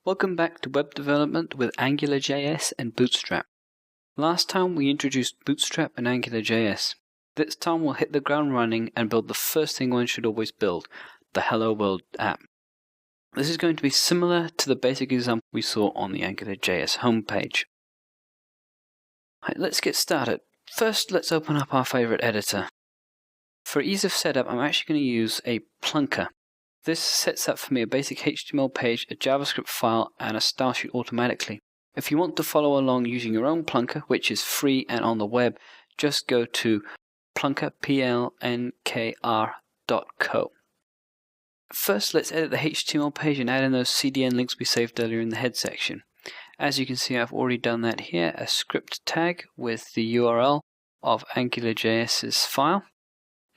Welcome back to web development with AngularJS and Bootstrap. Last time we introduced Bootstrap and AngularJS. This time we'll hit the ground running and build the first thing one should always build, the Hello World app. This is going to be similar to the basic example we saw on the AngularJS homepage. Right, let's get started. First, let's open up our favorite editor. For ease of setup, I'm actually going to use a plunker. This sets up for me a basic HTML page, a JavaScript file, and a style sheet automatically. If you want to follow along using your own plunker, which is free and on the web, just go to plunkr.co. First, let's edit the HTML page and add in those CDN links we saved earlier in the head section. As you can see, I've already done that here, a script tag with the URL of AngularJS's file,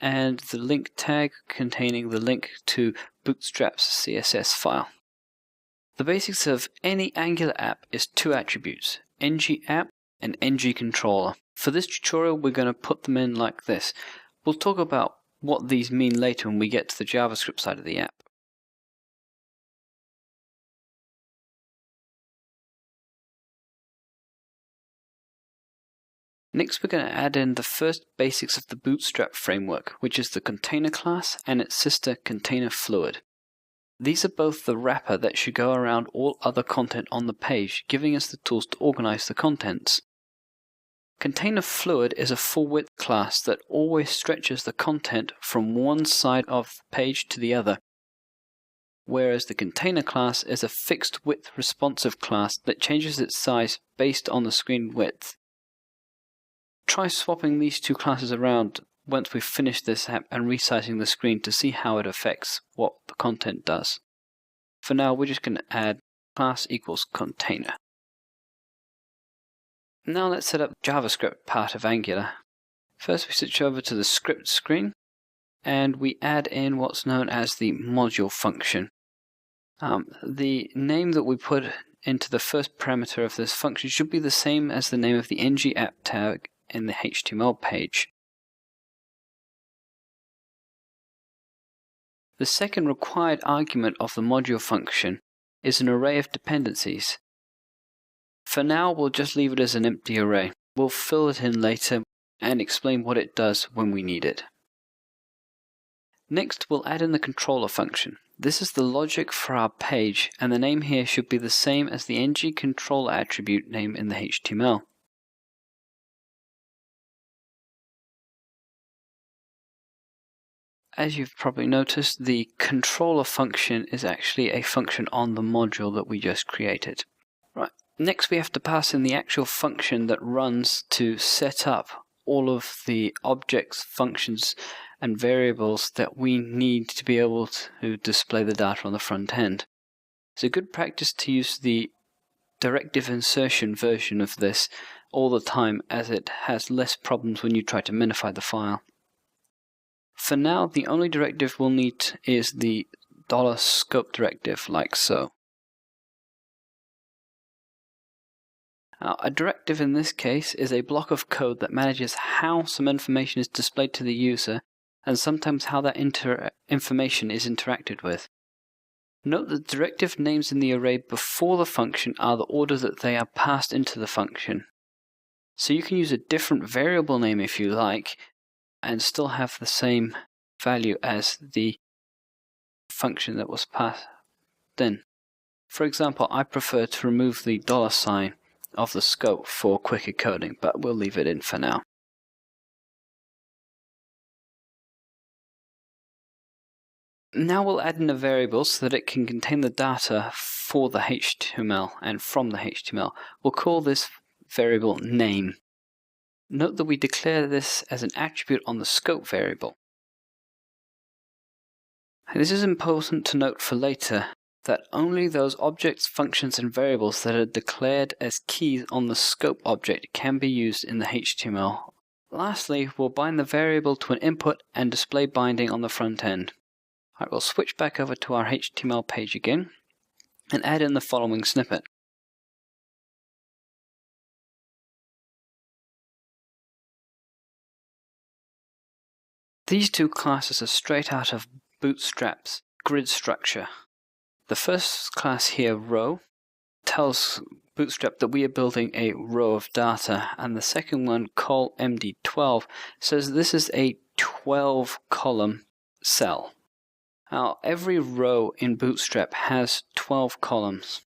and the link tag containing the link to Bootstrap's CSS file. The basics of any Angular app is two attributes, ng-app and ng-controller. For this tutorial, we're going to put them in like this. We'll talk about what these mean later when we get to the JavaScript side of the app. Next, we're going to add in the first basics of the Bootstrap framework, which is the container class and its sister container fluid. These are both the wrapper that should go around all other content on the page, giving us the tools to organize the contents. Container fluid is a full-width class that always stretches the content from one side of the page to the other, whereas the container class is a fixed-width responsive class that changes its size based on the screen width. Try swapping these two classes around once we've finished this app and resizing the screen to see how it affects what the content does. For now, we're just going to add class equals container. Now let's set up the JavaScript part of Angular. First, we switch over to the script screen and we add in what's known as the module function. The name that we put into the first parameter of this function should be the same as the name of the ng-app tag in the HTML page. The second required argument of the module function is an array of dependencies. For now, we'll just leave it as an empty array. We'll fill it in later and explain what it does when we need it. Next, we'll add in the controller function. This is the logic for our page, and the name here should be the same as the ng-controller attribute name in the HTML. As you've probably noticed, the controller function is actually a function on the module that we just created. Right. Next, we have to pass in the actual function that runs to set up all of the objects, functions, and variables that we need to be able to display the data on the front end. It's a good practice to use the directive insertion version of this all the time, as it has less problems when you try to minify the file. For now, the only directive we'll need is the $scope directive, like so. Now, a directive in this case is a block of code that manages how some information is displayed to the user and sometimes how that information is interacted with. Note that the directive names in the array before the function are the order that they are passed into the function. So you can use a different variable name if you like, and still have the same value as the function that was passed in. For example, I prefer to remove the $sign of the scope for quicker coding, but we'll leave it in for now. Now we'll add in a variable so that it can contain the data for the HTML and from the HTML. We'll call this variable name. Note that we declare this as an attribute on the scope variable. This is important to note for later, that only those objects, functions, and variables that are declared as keys on the scope object can be used in the HTML. Lastly, we'll bind the variable to an input and display binding on the front end. We'll switch back over to our HTML page again and add in the following snippet. These two classes are straight out of Bootstrap's grid structure. The first class here, row, tells Bootstrap that we are building a row of data, and the second one, call MD12, says this is a 12-column cell. Now, every row in Bootstrap has 12 columns.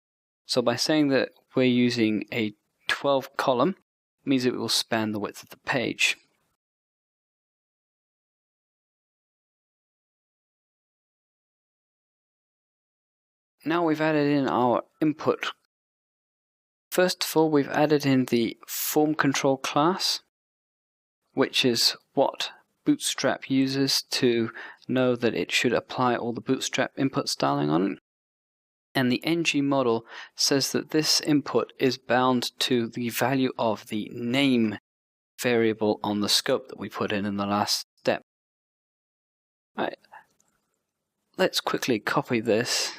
So by saying that we're using a 12 column means it will span the width of the page. Now we've added in our input. First of all, we've added in the form control class, which is what Bootstrap uses to know that it should apply all the Bootstrap input styling on it. And the ng model says that this input is bound to the value of the name variable on the scope that we put in the last step. Right. Let's quickly copy this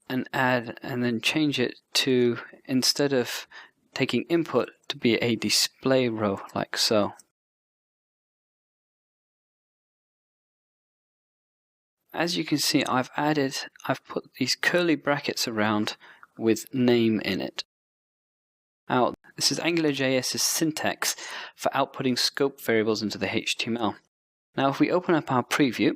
and add, and then change it to, instead of taking input, to be a display row, like so. As you can see, I've put these curly brackets around with name in it. Now, this is AngularJS's syntax for outputting scope variables into the HTML. Now, if we open up our preview,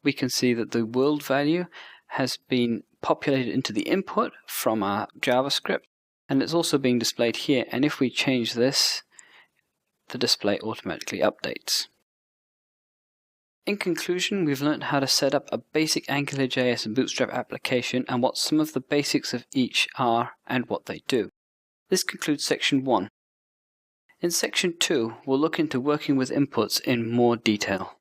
we can see that the world value has been populated into the input from our JavaScript, and it's also being displayed here. And if we change this, the display automatically updates. In conclusion, we've learned how to set up a basic AngularJS and Bootstrap application and what some of the basics of each are and what they do. This concludes section 1. In section 2, we'll look into working with inputs in more detail.